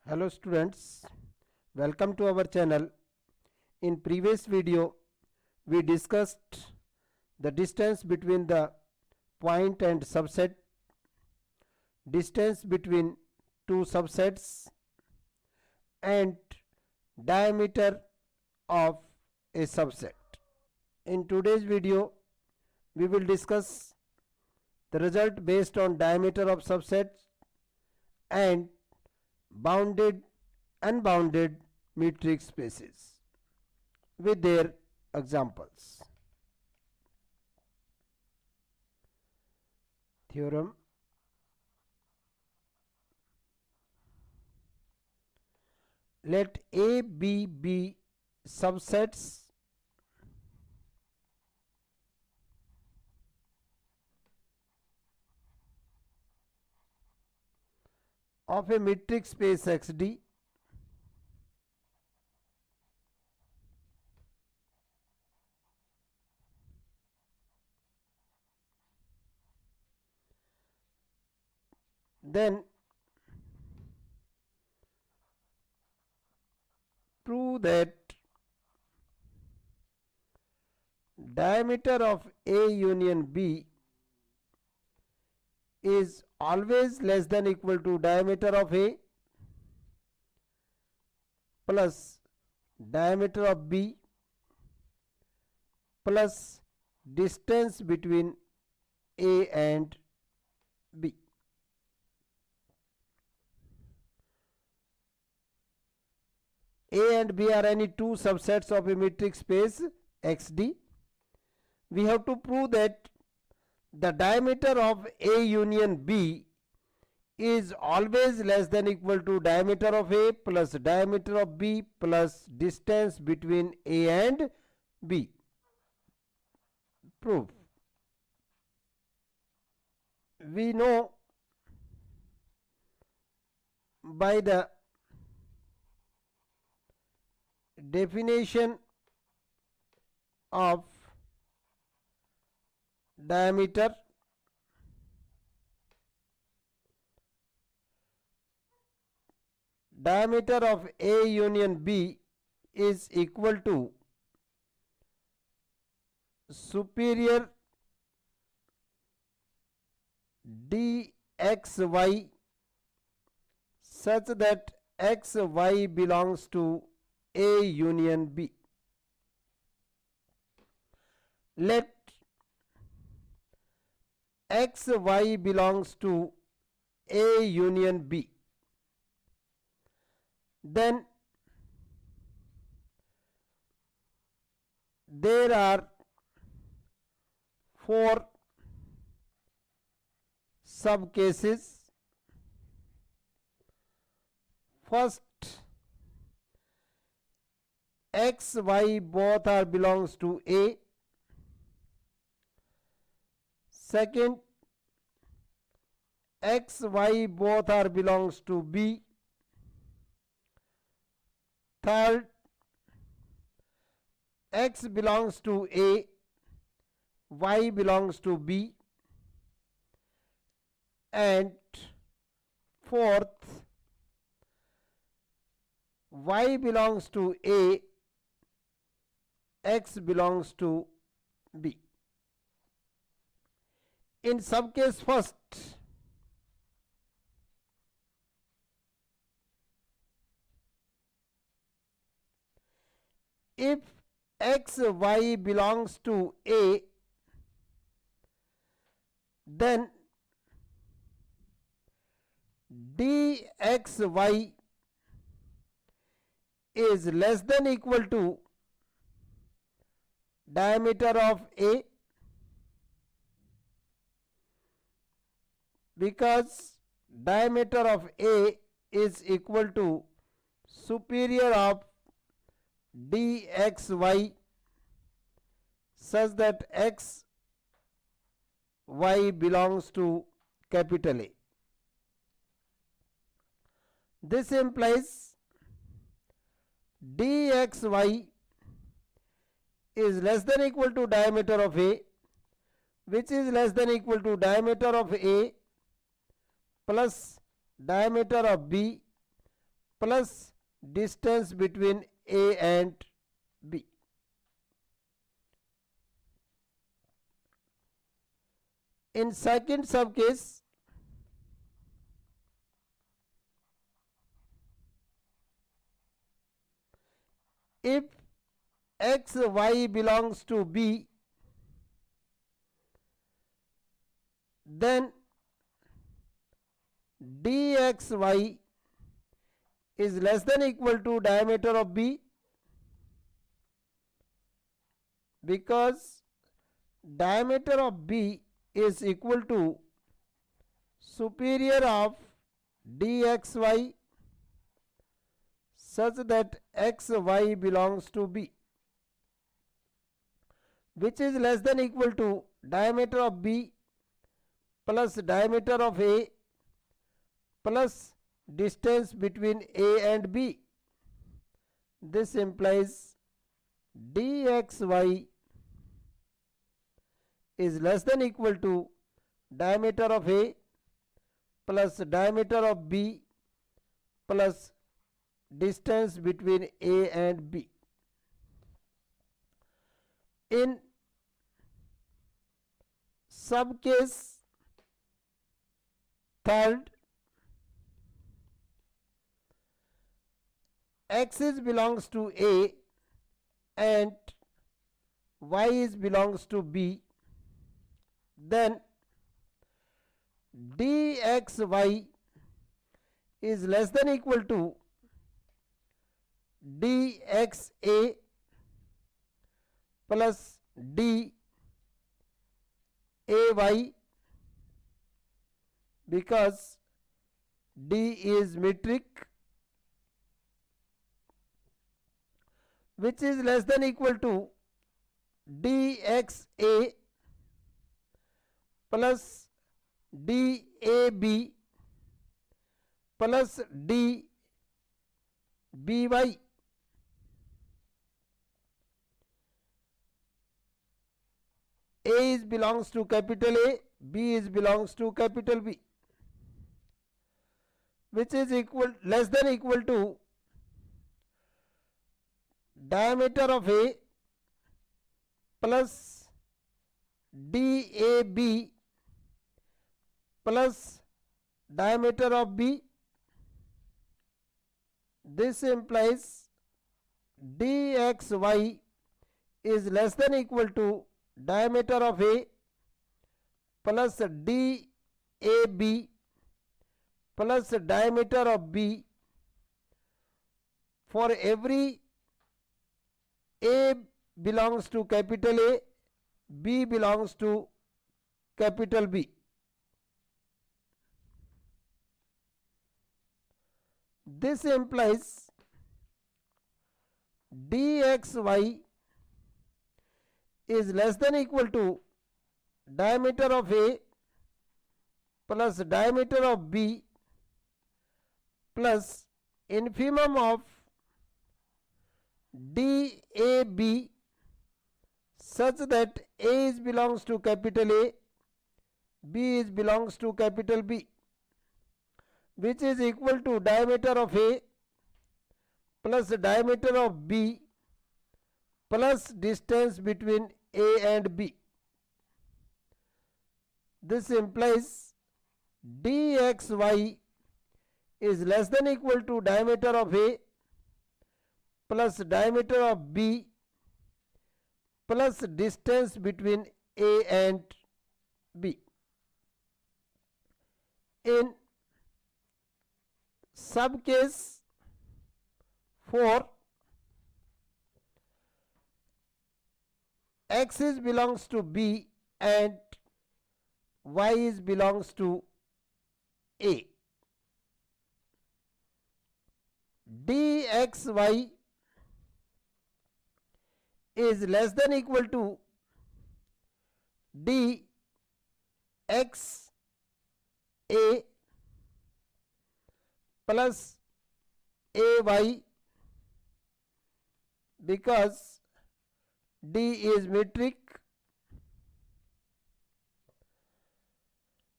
Hello students, welcome to our channel. In previous video, we discussed the distance between the point and subset, distance between two subsets, and diameter of a subset. In today's video, we will discuss the result based on diameter of subsets and bounded unbounded metric spaces with their examples. Theorem: let A, B be subsets of a metric space XD then prove that diameter of A union B is always less than equal to diameter of A plus diameter of B plus distance between A and B. A and B are any two subsets of a metric space XD. We have to prove that the diameter of A union B is always less than equal to diameter of A plus diameter of B plus distance between A and B. Proof: we know by the definition of diameter of A union B is equal to superior dxy such that xy belongs to A union B. Let xy belongs to A union B. Then there are four sub cases. First, x, y both are belongs to A. Second, x, y both are belongs to B. Third, x belongs to A, y belongs to B. And fourth, y belongs to A, x belongs to B. In subcase first, if x, y belongs to A, then dxy is less than equal to diameter of A, because diameter of A is equal to superior of dxy such that x y belongs to capital A. This implies dxy is less than equal to diameter of A, which is less than equal to diameter of A plus diameter of B plus distance between A and B. In second sub case, if x y belongs to B, then dxy is less than equal to diameter of B, because diameter of B is equal to superior of dxy such that xy belongs to B, which is less than equal to diameter of B plus diameter of A plus distance between A and B. This implies dxy is less than equal to diameter of A plus diameter of B plus distance between A and B. In sub case third, x is belongs to A and y is belongs to B, then dxy is less than equal to dxa plus day, because D is metric, which is less than equal to dxa plus dab plus dby. A is belongs to capital A, B is belongs to capital B, which is less than equal to diameter of A plus dab plus diameter of B. This implies dxy is less than equal to diameter of A plus dab plus diameter of B for every A belongs to capital A, B belongs to capital B. This implies dxy is less than equal to diameter of A plus diameter of B plus infimum of dab such that A is belongs to capital A, B is belongs to capital B, which is equal to diameter of A plus diameter of B plus distance between A and B. This implies dxy is less than equal to diameter of A plus diameter of B plus distance between A and B. In sub case 4, x is belongs to B and y is belongs to A. dxy is less than equal to dx A plus ay, because D is metric,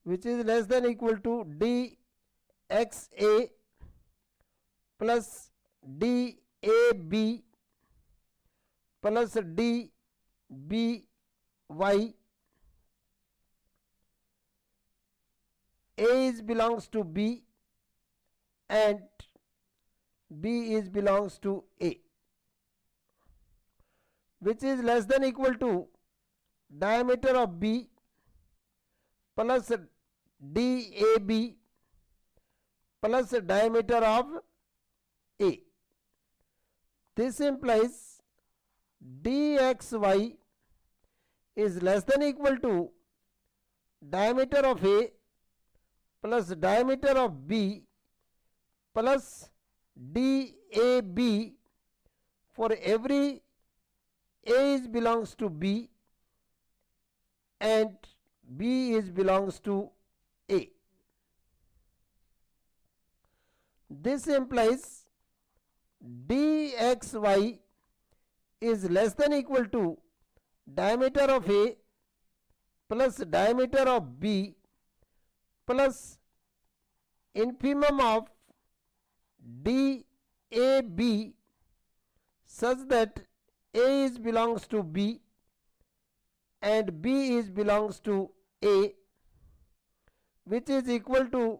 which is less than equal to dxa plus DAB plus DBY. A is belongs to B and B is belongs to A, which is less than equal to diameter of B plus DAB plus diameter of A. This implies DXY is less than equal to diameter of A plus diameter of B plus DAB for every A is belongs to B and B is belongs to A. This implies DXY is less than equal to diameter of A plus diameter of B plus infimum of DAB such that A is belongs to B and B is belongs to A, which is equal to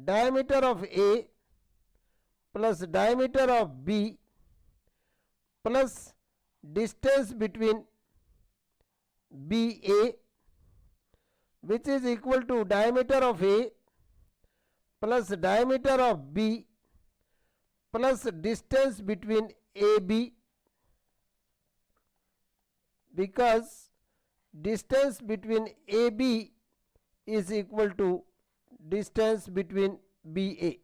diameter of A plus diameter of B plus distance between BA, which is equal to diameter of A plus diameter of B plus distance between AB, because distance between AB is equal to distance between BA.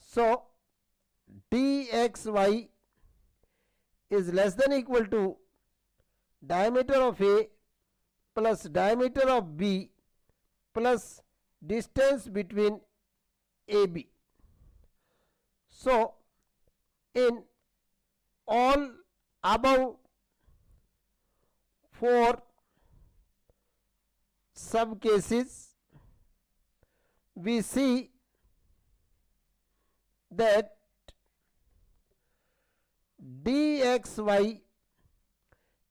So DXY is less than equal to diameter of A plus diameter of B plus distance between AB. So in all above four sub cases, we see that DXY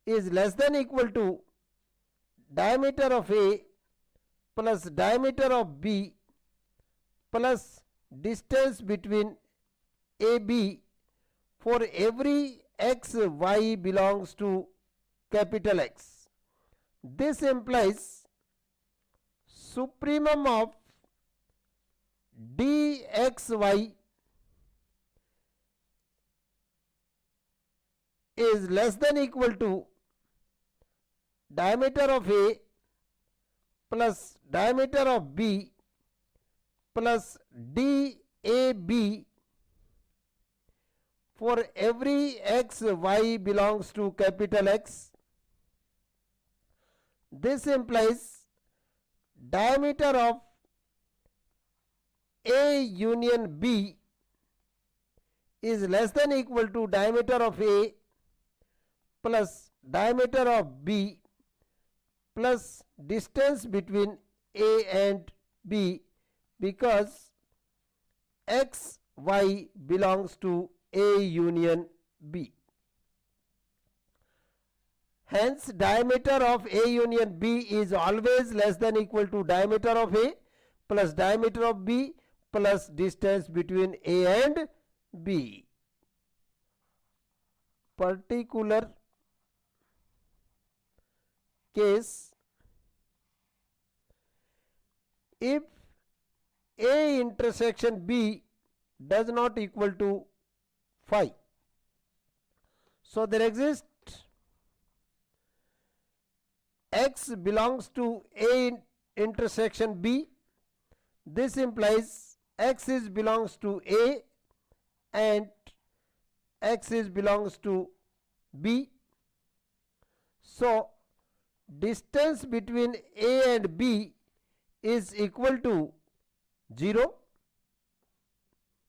is less than equal to diameter of A plus diameter of B plus distance between AB for every x y belongs to capital X. This implies supremum of DXY is less than equal to diameter of A plus diameter of B plus DAB for every x y belongs to capital X. This implies diameter of A union B is less than equal to diameter of A plus diameter of B plus distance between A and B, because x y belongs to A union B. Hence diameter of A union B is always less than equal to diameter of A plus diameter of B plus distance between A and B. Particular case, if A intersection B does not equal to phi, so there exists X belongs to A intersection B. This implies X is belongs to A and X is belongs to B. So distance between A and B is equal to 0,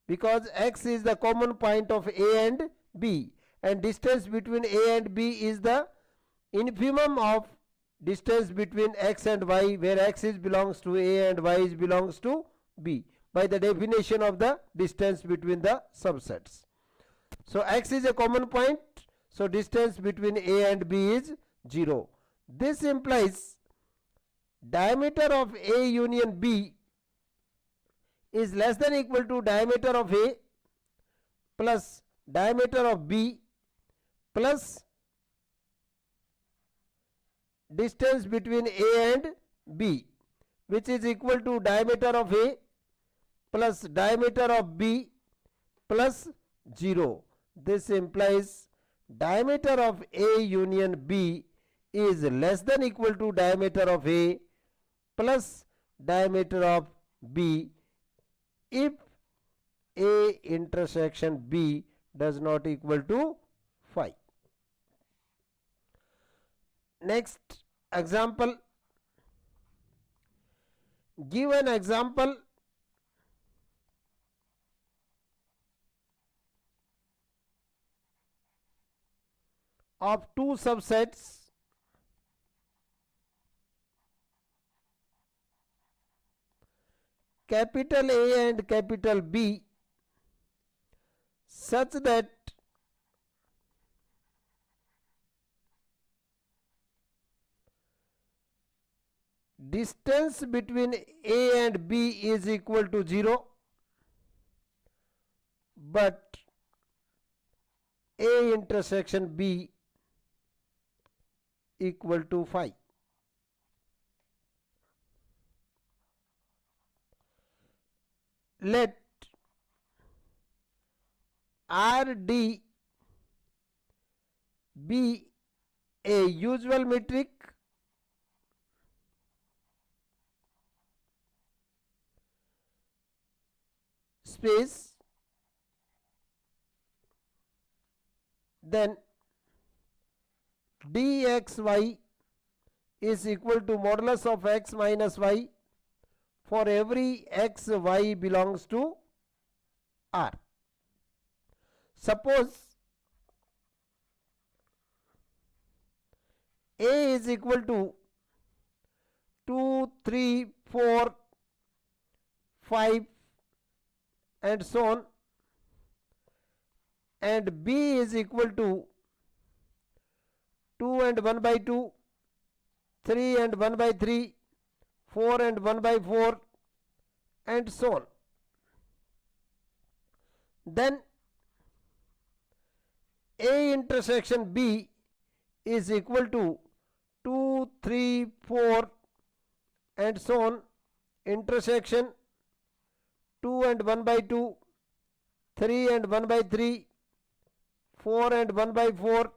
because X is the common point of A and B, and distance between A and B is the infimum of distance between X and Y, where X is belongs to A and Y is belongs to B by the definition of the distance between the subsets. So X is a common point, so distance between A and B is 0. This implies diameter of A union B is less than equal to diameter of A plus diameter of B plus distance between A and B, which is equal to diameter of A plus diameter of B plus 0. This implies diameter of A union B is less than equal to diameter of A plus diameter of B if A intersection B does not equal to phi. Next example. Give an example of two subsets capital A and capital B such that distance between A and B is equal to 0, but A intersection B equal to phi. Let RD be a usual metric space, then dxy is equal to modulus of x minus y for every x y belongs to R. Suppose A is equal to 2, 3, 4, 5 and so on, and B is equal to 2 and 1 by 2, 3 and 1 by 3, 4 and 1 by 4 and so on. Then A intersection B is equal to 2, 3, 4 and so on, intersection 2 and 1 by 2, 3 and 1 by 3, 4 and 1 by 4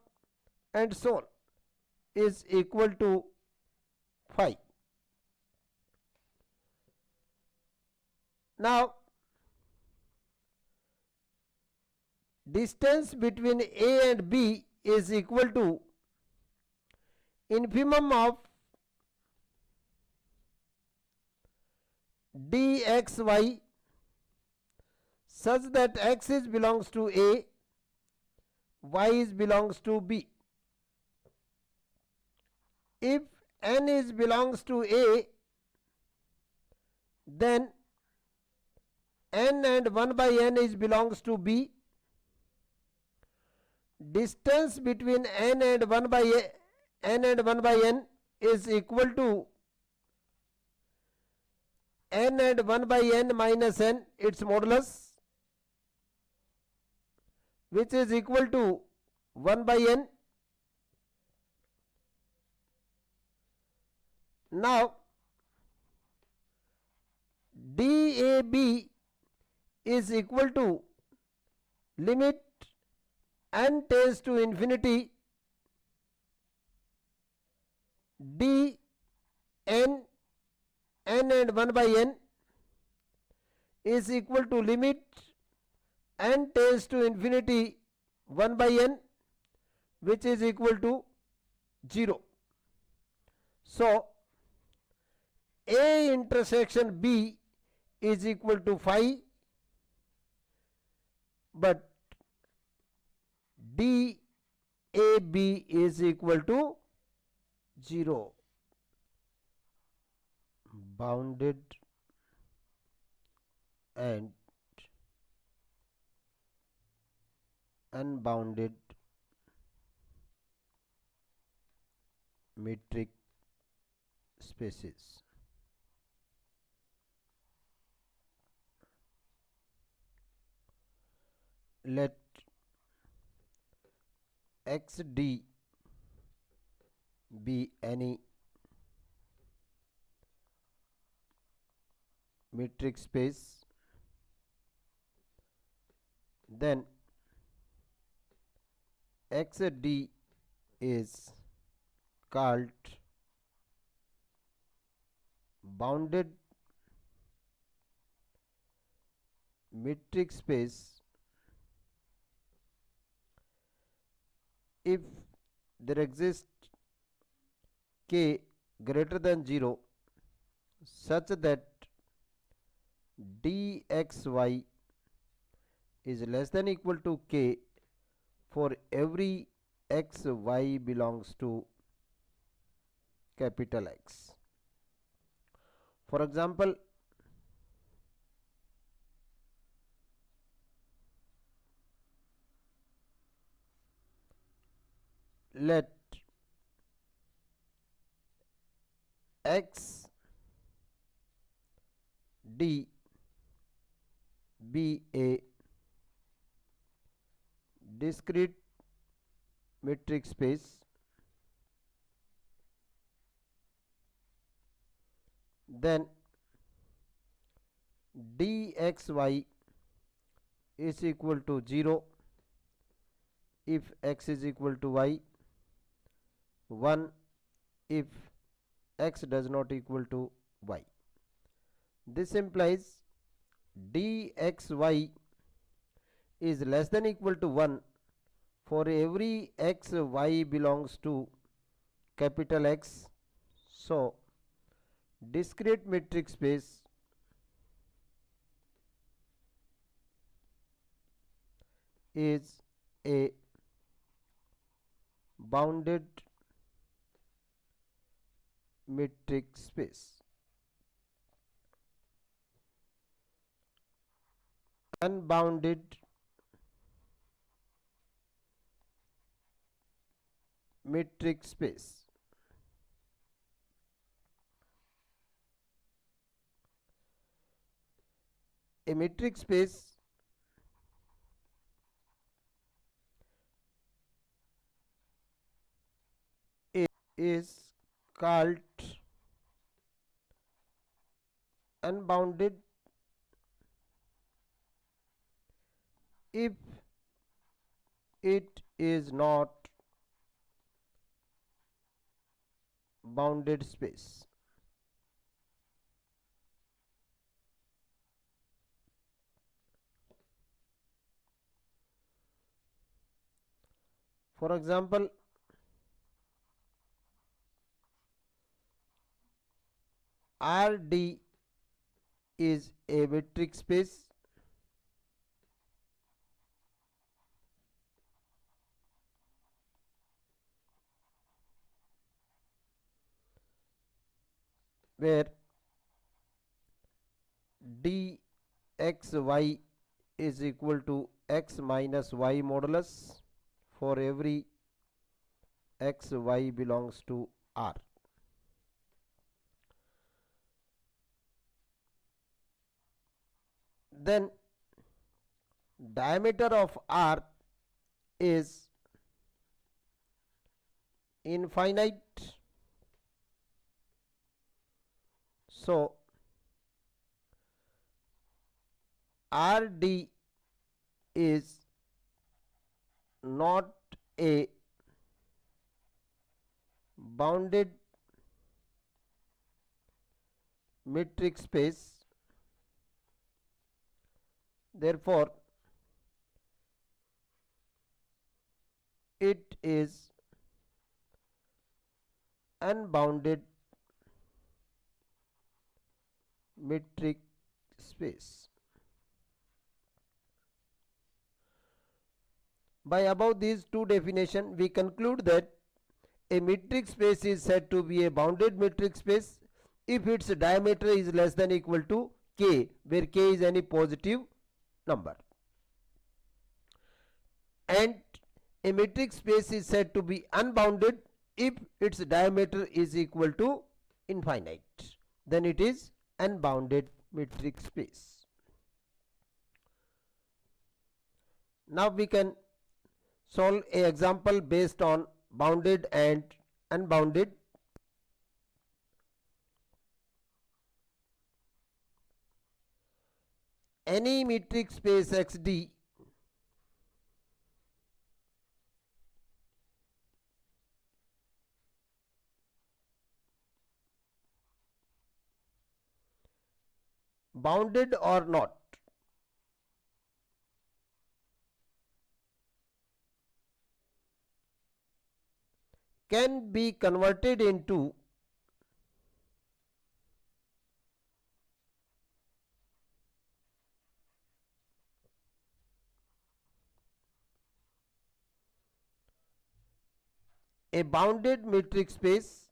and so on is equal to phi. Now distance between A and B is equal to infimum of dxy such that x is belongs to A, y is belongs to B. If n is belongs to A, then n and 1 by n is belongs to B. Distance between n and 1 by n is equal to n and 1 by n minus n, its modulus, which is equal to 1 by n. Now DAB is equal to limit n tends to infinity d n and 1 by n is equal to limit n tends to infinity 1 by n, which is equal to 0. So A intersection B is equal to phi, but DAB is equal to 0. Bounded and unbounded metric spaces. Let XD be any metric space, then XD is called bounded metric space if there exists k greater than 0 such that dxy is less than equal to k for every x y belongs to capital X. For example, let x d be a discrete metric space, then dxy is equal to 0 if x is equal to y, 1 if x does not equal to y. This implies dxy is less than equal to 1 for every x y belongs to capital X. So, discrete metric space is a bounded metric space. Unbounded metric space. A metric space is called unbounded if it is not bounded space. For example, RD is a metric space where dxy is equal to x minus y modulus for every x y belongs to R. Then diameter of R is infinite. So, RD is not a bounded metric space. Therefore, it is unbounded metric space. By above these two definitions, we conclude that a metric space is said to be a bounded metric space if its diameter is less than equal to k, where k is any positive number. And a metric space is said to be unbounded if its diameter is equal to infinite. Then it is unbounded metric space. Now we can solve an example based on bounded and unbounded. Any metric space XD bounded or not can be converted into a bounded metric space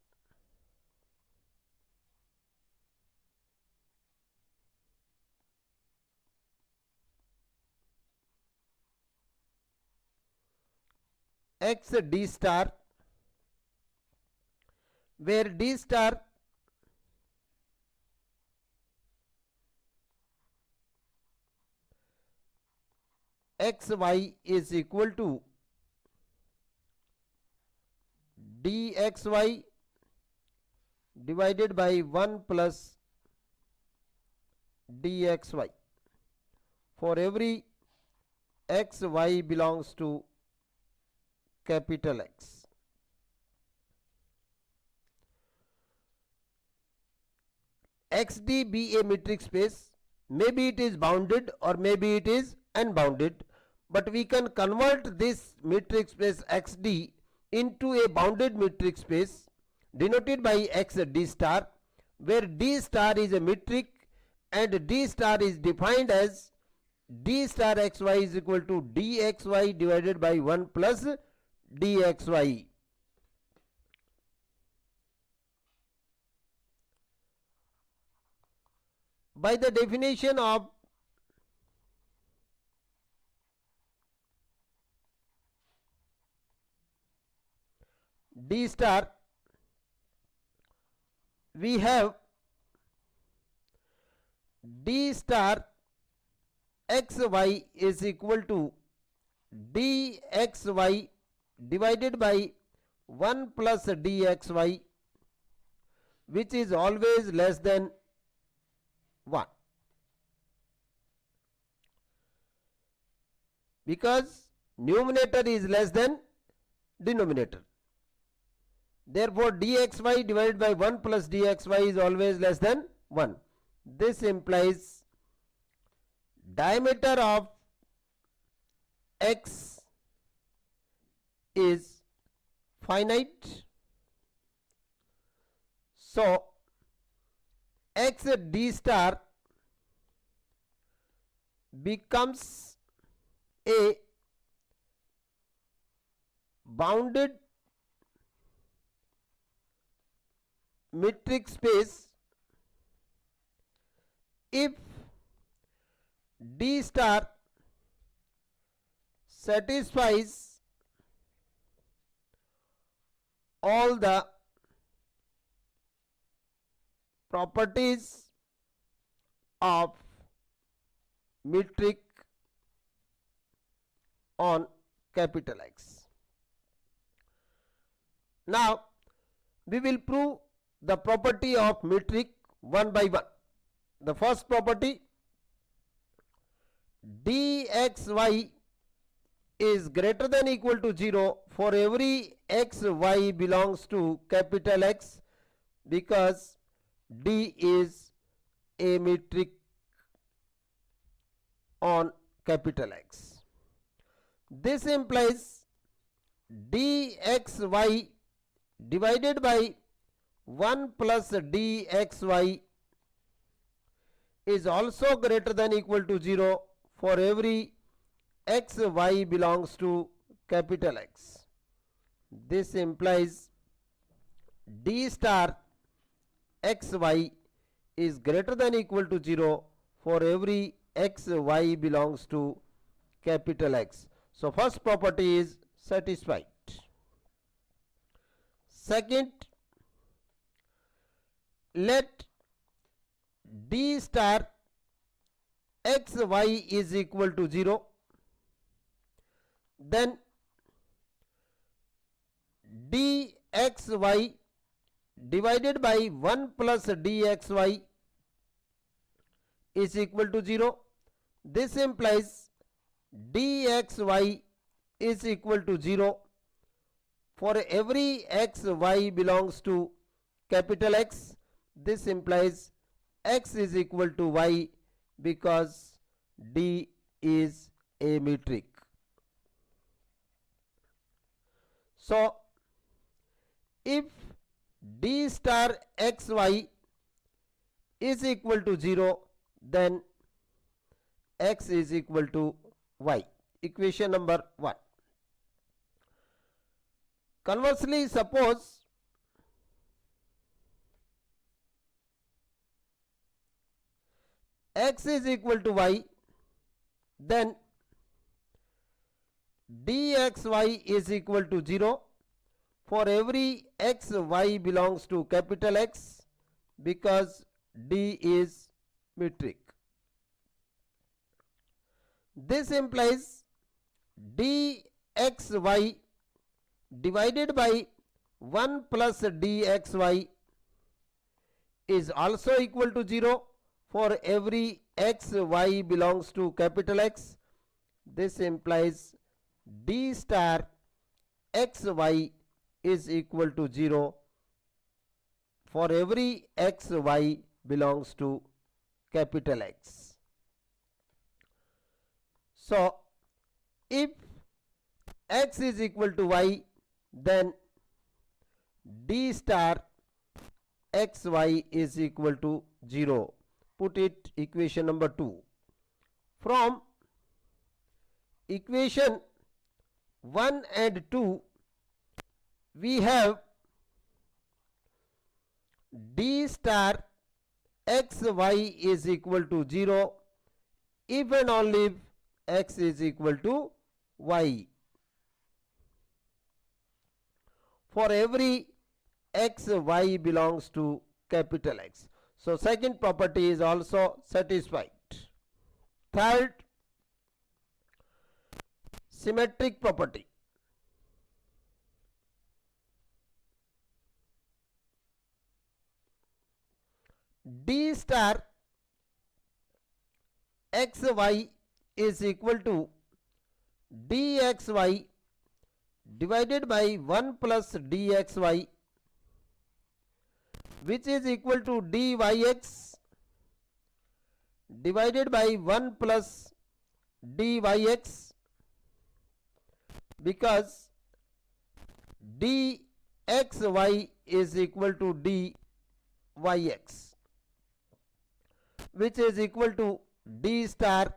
X D star, where D star XY is equal to dxy divided by 1 plus dxy for every xy belongs to capital X. XD be a metric space, maybe it is bounded or maybe it is unbounded, but we can convert this metric space XD into a bounded metric space denoted by XD star, where D star is a metric and D star is defined as D star XY is equal to dxy divided by 1 plus dxy. By the definition of D star, we have D star XY is equal to dxy divided by 1 plus dxy, which is always less than 1, because numerator is less than denominator. Therefore, dxy divided by 1 plus dxy is always less than 1. This implies diameter of X is finite. So, X D star becomes a bounded metric space if D star satisfies all the properties of metric on capital X. Now, we will prove the property of metric one by one. The first property, dxy is greater than equal to 0 for every xy belongs to capital X, because D is a metric on capital X. This implies dxy divided by 1 plus dxy is also greater than equal to 0 for every xy belongs to capital X. This implies D star xy is greater than equal to 0 for every x y belongs to capital X. So first property is satisfied. Second, let d star x y is equal to 0, then dxy divided by 1 plus dxy is equal to 0. This implies dxy is equal to 0 for every x y belongs to capital X. This implies x is equal to y because d is a metric. So if d star xy is equal to 0, then x is equal to y. Equation number 1. Conversely, suppose x is equal to y, then dxy is equal to 0 for every x y belongs to capital X because d is metric. This implies dxy divided by 1 plus dxy is also equal to 0 for every x y belongs to capital X. This implies d star xy is equal to 0 for every x y belongs to capital X. So if x is equal to y, then d star xy is equal to 0. Put it equation number 2. From equation 1 and 2, we have d star xy is equal to 0 if and only if x is equal to y. For every x y belongs to capital X. So second property is also satisfied. Third, symmetric property. D star xy is equal to dxy divided by 1 plus dxy, which is equal to dyx divided by 1 plus dyx, because dxy is equal to dyx, which is equal to d star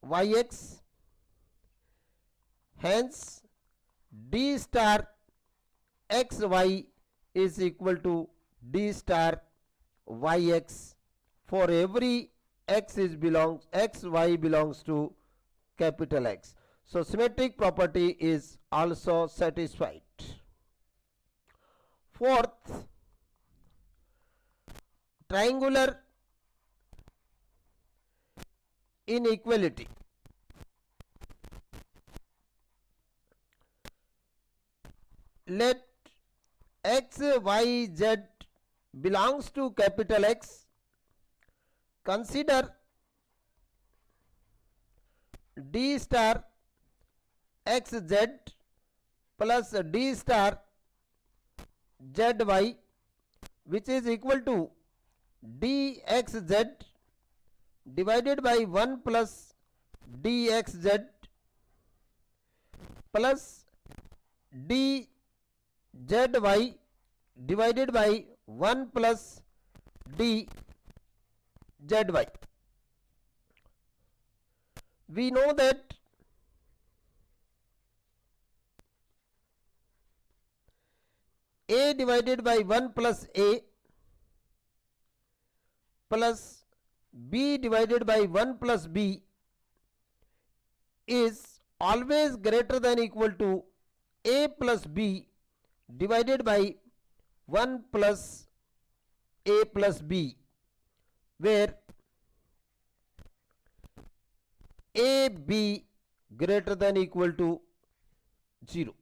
yx. Hence d star xy is equal to d star yx for every xy belongs to capital X. So symmetric property is also satisfied. Fourth, triangular inequality. Let x, y, z belongs to capital X. Consider d star xz plus d star zy, which is equal to dxz divided by 1 plus dxz plus dzy divided by 1 plus dzy. We know that a divided by 1 plus a plus b divided by 1 plus b is always greater than equal to a plus b divided by 1 plus a plus b, where a b greater than equal to 0.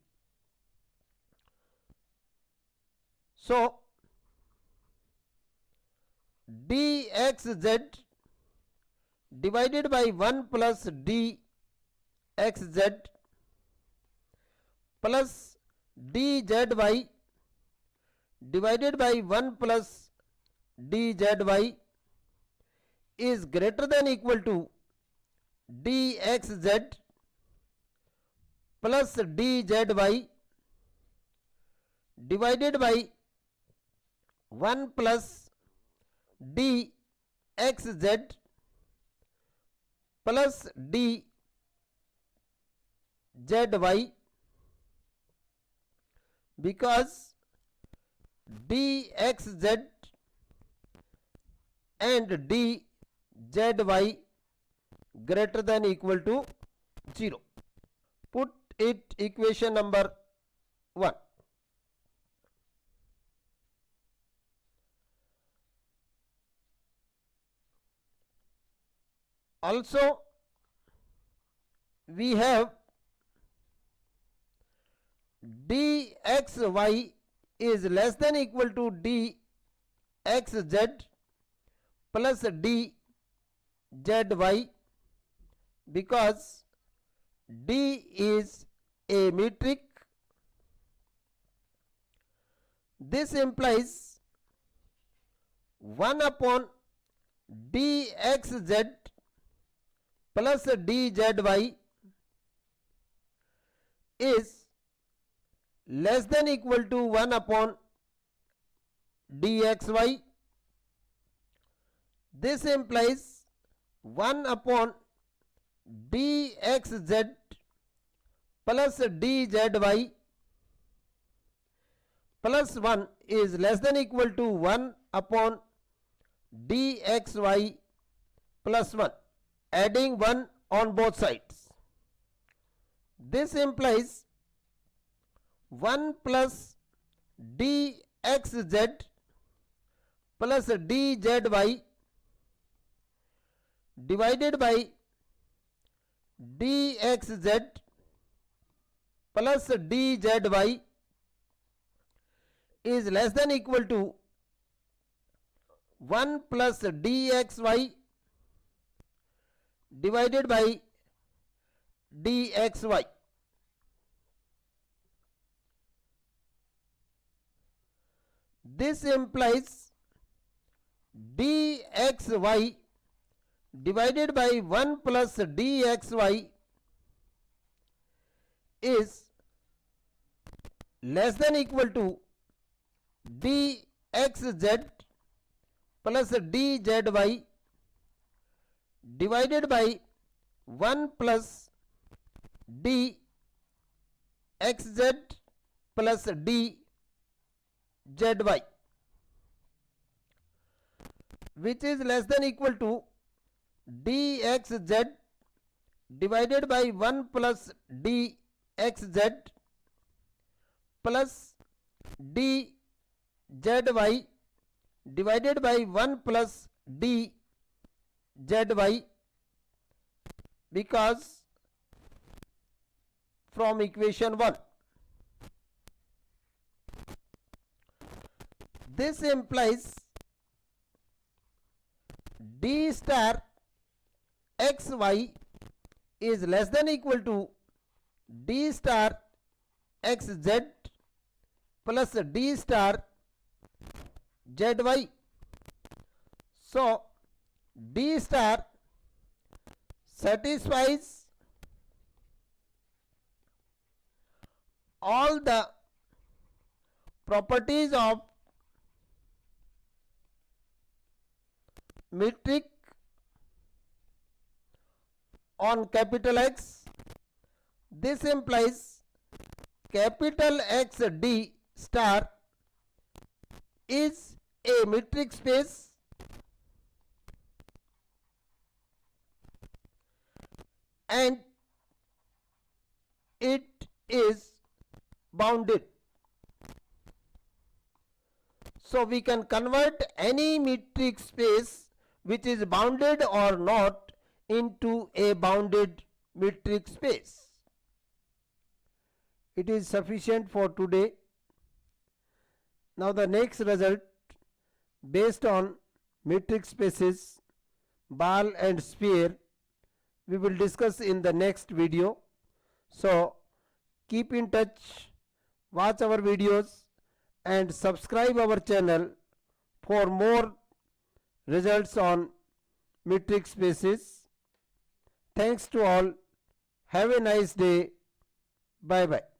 So dxz divided by 1 plus dxz plus dzy divided by 1 plus dzy is greater than equal to dxz plus dzy divided by 1 plus dxz plus dzy, because dxz and dzy greater than equal to 0. Put it equation number 1. Also we have dxy is less than equal to dxz plus dzy, because d is a metric. This implies 1 upon dxz plus dzy is less than equal to 1 upon dxy. This implies 1 upon dxz plus dzy plus 1 is less than equal to 1 upon dxy plus 1, adding 1 on both sides. This implies 1 plus dxz plus dzy divided by dxz plus dzy is less than equal to 1 plus dxy divided by dxy. This implies dxy divided by 1 plus dxy is less than equal to dxz plus dzy divided by 1 plus dxz plus dzy, which is less than equal to dxz divided by 1 plus dxz plus dzy divided by 1 plus dzy, because from equation 1. This implies d star xy is less than equal to d star xz plus d star zy. So d star satisfies all the properties of metric on capital X. This implies capital X D star is a metric space and it is bounded. So we can convert any metric space which is bounded or not into a bounded metric space. It is sufficient for today. Now the next result based on metric spaces, ball and sphere, we will discuss in the next video. So keep in touch, watch our videos and subscribe our channel for more results on metric spaces. Thanks to all. Have a nice day. Bye bye.